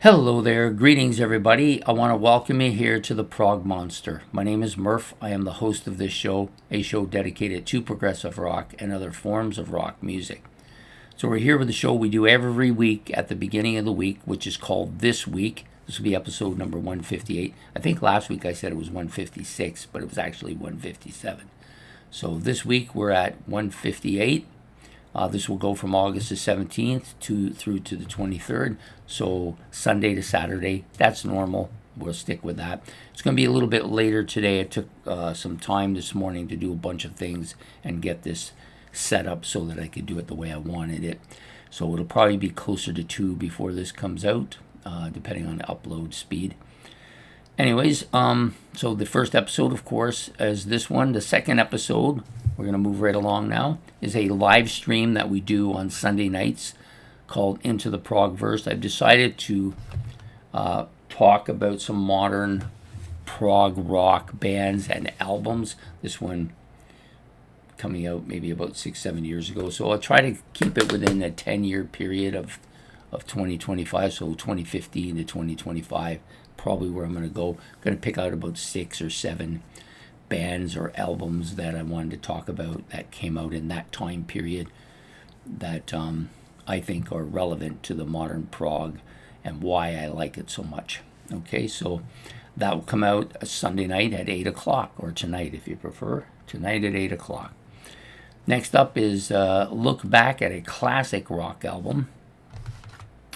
Hello there, greetings everybody. I want to welcome you here to the Prog Monster. My name is Murph. I am the host of this show, a show dedicated to progressive rock and other forms of rock music. So we're here with the show we do every week at the beginning of the week, which is called This Week. This will be episode number 158. I think last week I said it was 156, but it was actually 157. So this week we're at 158. This will go from August the 17th through to the 23rd. So Sunday to Saturday, that's normal. We'll stick with that. It's going to be a little bit later today. I took some time this morning to do a bunch of things and get this set up so that I could do it the way I wanted it. So it'll probably be closer to 2 before this comes out, depending on the upload speed. Anyways, so the first episode, of course, is this one. The second episode, we're going to move right along now, is a live stream that we do on Sunday nights called Into the Prog Verse. I've decided to talk about some modern prog rock bands and albums. This one coming out maybe about 6-7 years ago. So I'll try to keep it within a 10-year period of 2025, so 2015 to 2025, probably where I'm going to go. I'm going to pick out about 6 or 7 bands or albums that I wanted to talk about that came out in that time period that I think are relevant to the modern prog and why I like it so much. Okay, so that will come out a Sunday night at 8 o'clock, or tonight if you prefer, tonight at 8 o'clock. Next up is look back at a classic rock album.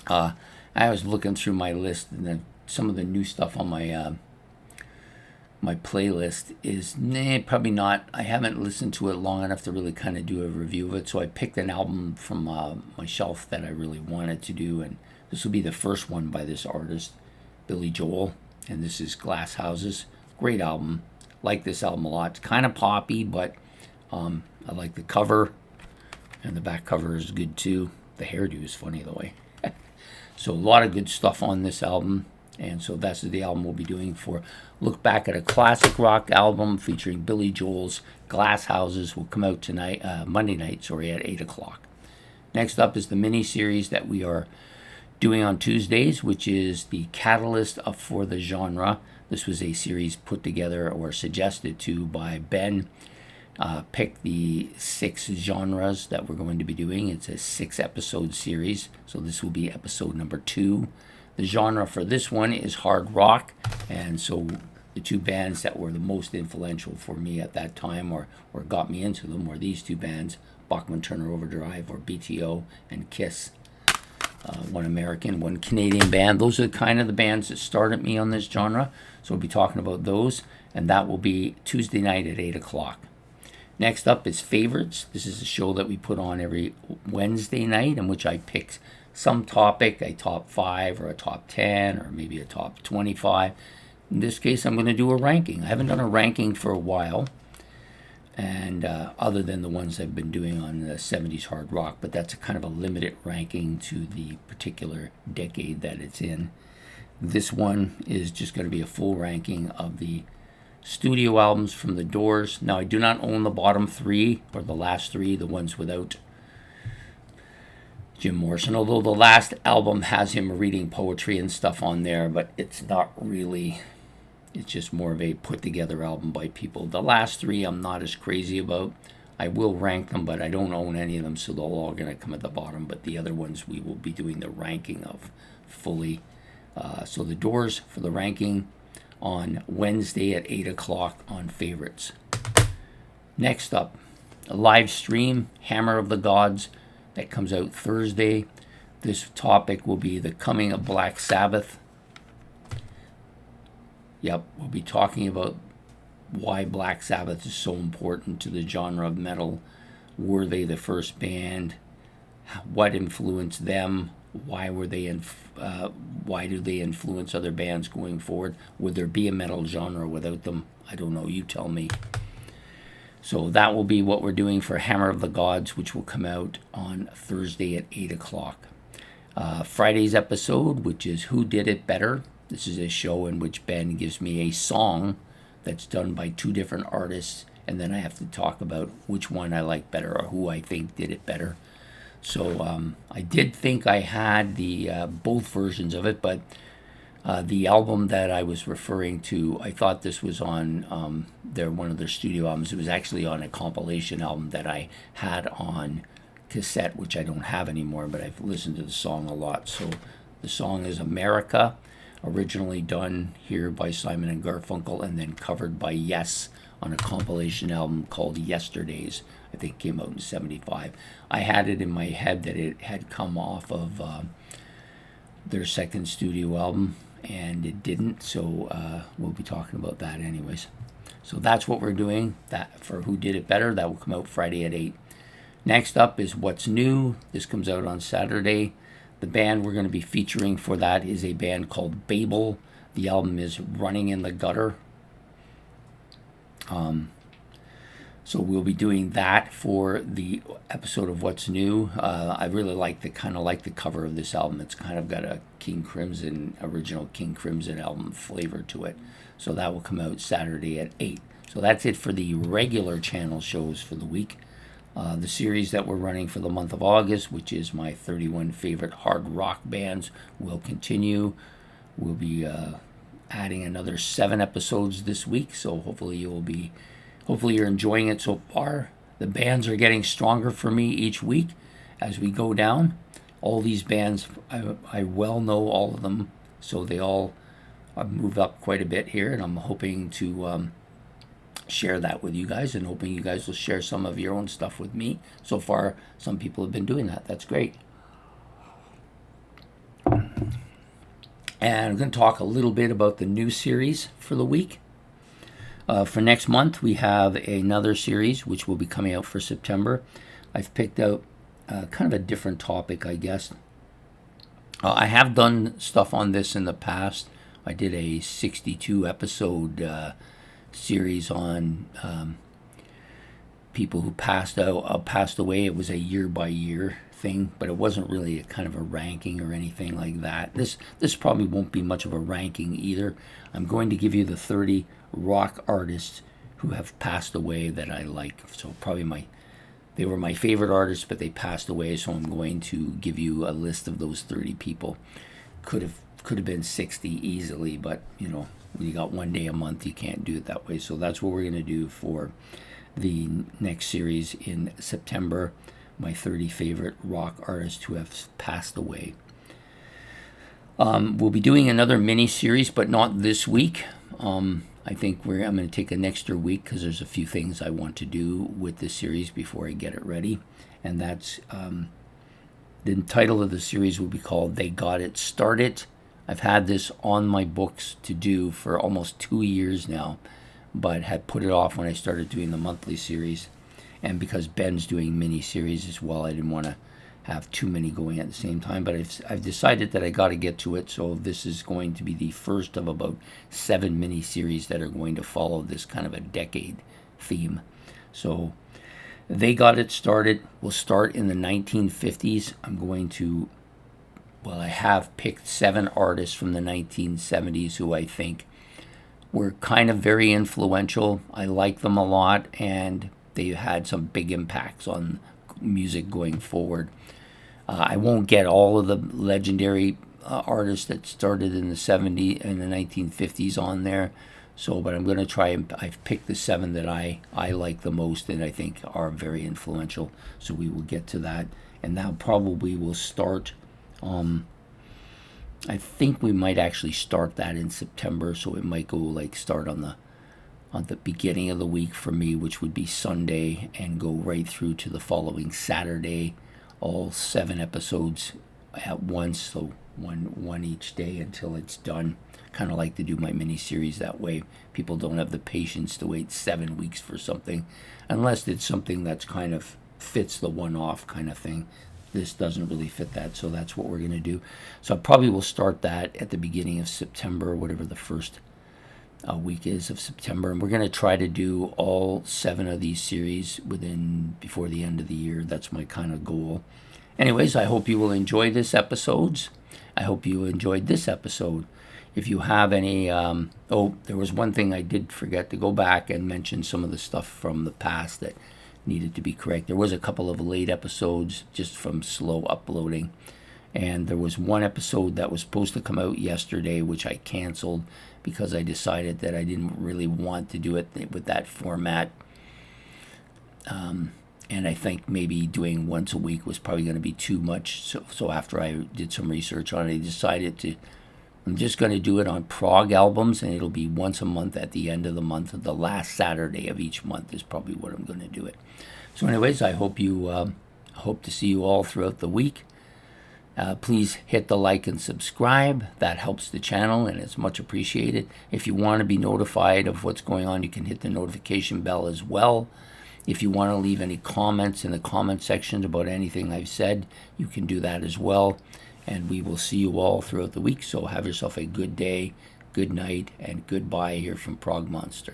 I was looking through my list, and some of the new stuff on my my playlist is probably not. I haven't listened to it long enough to really kind of do a review of it. So I picked an album from my shelf that I really wanted to do, and this will be the first one by this artist, Billy Joel, and this is Glass Houses. Great album. Like this album a lot. It's kind of poppy, but I like the cover, and the back cover is good too. The hairdo is funny the way. So a lot of good stuff on this album. And so that's the album we'll be doing for look back at a classic rock album featuring Billy Joel's Glass Houses. Will come out tonight, Monday night, at 8 o'clock. Next up is the mini-series that we are doing on Tuesdays, which is the Catalyst for the Genre. This was a series put together or suggested to by Ben. Pick the 6 genres that we're going to be doing. It's a 6-episode series, so this will be episode number 2. The genre for this one is hard rock, and so the 2 bands that were the most influential for me at that time or got me into them were these 2 bands, Bachman Turner Overdrive or BTO and Kiss. One American, one Canadian band. Those are kind of the bands that started me on this genre, so we'll be talking about those, and that will be Tuesday night at 8 o'clock. Next up is Favorites. This is a show that we put on every Wednesday night in which I pick some topic, a top 5 or a top 10 or maybe a top 25. In this case, I'm going to do a ranking. I haven't done a ranking for a while, and other than the ones I've been doing on the 70s hard rock, but that's a kind of a limited ranking to the particular decade that it's in. This one is just going to be a full ranking of the studio albums from the Doors. Now, I do not own the bottom 3 or the last 3, the ones without Jim Morrison, although the last album has him reading poetry and stuff on there, but it's not really, it's just more of a put together album by people. The last 3 I'm not as crazy about. I will rank them, but I don't own any of them, so they're all going to come at the bottom, but the other ones we will be doing the ranking of fully. So the Doors for the ranking on Wednesday at 8 o'clock on Favorites. Next up, a live stream, Hammer of the Gods, that comes out Thursday. This topic will be the coming of Black Sabbath. Yep, we'll be talking about why Black Sabbath is so important to the genre of metal. Were they the first band? What influenced them? Why were they? Why do they influence other bands going forward? Would there be a metal genre without them? I don't know. You tell me. So that will be what we're doing for Hammer of the Gods, which will come out on Thursday at 8 o'clock. Friday's episode, which is Who Did It Better? This is a show in which Ben gives me a song that's done by 2 different artists, and then I have to talk about which one I like better or who I think did it better. So I did think I had the both versions of it, but the album that I was referring to, I thought this was on one of their studio albums. It was actually on a compilation album that I had on cassette, which I don't have anymore, but I've listened to the song a lot. So the song is America, originally done here by Simon and Garfunkel and then covered by Yes on a compilation album called Yesterdays. I think it came out in '75. I had it in my head that it had come off of their second studio album, and it didn't, so we'll be talking about that anyways. So that's what we're doing. That for Who Did It Better, that will come out Friday at 8. Next up is What's New. This comes out on Saturday. The band we're going to be featuring for that is a band called Babel. The album is Running in the Gutter. So we'll be doing that for the episode of What's New. I really like the cover of this album. It's kind of got a original King Crimson album flavor to it. So that will come out Saturday at 8. So that's it for the regular channel shows for the week. The series that we're running for the month of August, which is my 31 favorite hard rock bands, will continue. We'll be adding another 7 episodes this week, so hopefully you're enjoying it so far. The bands are getting stronger for me each week as we go down. All these bands, I well know all of them, so they all have moved up quite a bit here, and I'm hoping to share that with you guys, and hoping you guys will share some of your own stuff with me. So far, some people have been doing that. That's great. And I'm going to talk a little bit about the new series for the week. For next month, we have another series which will be coming out for September. I've picked out kind of a different topic, I guess. I have done stuff on this in the past. I did a 62 episode series on people who passed away. It was a year by year thing, but it wasn't really a kind of a ranking or anything like that. This probably won't be much of a ranking either. I'm going to give you the 30 rock artists who have passed away that I like. So probably they were my favorite artists, but they passed away, so I'm going to give you a list of those 30 people. Could have been 60 easily, but when you got one day a month, you can't do it that way. So that's what we're going to do for the next series in September. My 30 favorite rock artists who have passed away. We'll be doing another mini series, but not this week. I think I'm going to take an extra week because there's a few things I want to do with this series before I get it ready. And that's the title of the series will be called They Got It Started. I've had this on my books to do for almost 2 years now, but had put it off when I started doing the monthly series. And because Ben's doing mini series as well, I didn't want to have too many going at the same time, but I've decided that I got to get to it. So this is going to be the first of about 7 mini series that are going to follow this kind of a decade theme. So They Got It Started. We'll start in the 1950s. I have picked 7 artists from the 1970s who I think were kind of very influential. I like them a lot, and they had some big impacts on music going forward. I won't get all of the legendary artists that started in the 1950s on there. But I'm going to try and I've picked the 7 that I like the most and I think are very influential. So we will get to that, and that probably will start. I think we might actually start that in September, so it might go start on the beginning of the week for me, which would be Sunday, and go right through to the following Saturday, all 7 episodes at once, so one each day until it's done. Kind of like to do my mini series that way. People don't have the patience to wait 7 weeks for something, unless it's something that's kind of fits the one-off kind of thing. This doesn't really fit that, so that's what we're going to do. So I probably will start that at the beginning of September, whatever the first week is of September, and we're going to try to do all 7 of these series before the end of the year. That's my kind of goal. Anyways, I hope you will enjoy this episodes. I hope you enjoyed this episode. If you have any, there was one thing I did forget to go back and mention some of the stuff from the past that needed to be correct. There was a couple of late episodes just from slow uploading. And there was one episode that was supposed to come out yesterday, which I canceled because I decided that I didn't really want to do it with that format. And I think maybe doing once a week was probably going to be too much. So after I did some research on it, I decided I'm just going to do it on Prog albums, and it'll be once a month at the end of the month. The last Saturday of each month is probably what I'm going to do it. So anyways, I hope to see you all throughout the week. Please hit the like and subscribe. That helps the channel and it's much appreciated. If you want to be notified of what's going on, you can hit the notification bell as well. If you want to leave any comments in the comment section about anything I've said, you can do that as well. And we will see you all throughout the week. So have yourself a good day, good night, and goodbye here from Prog Monster.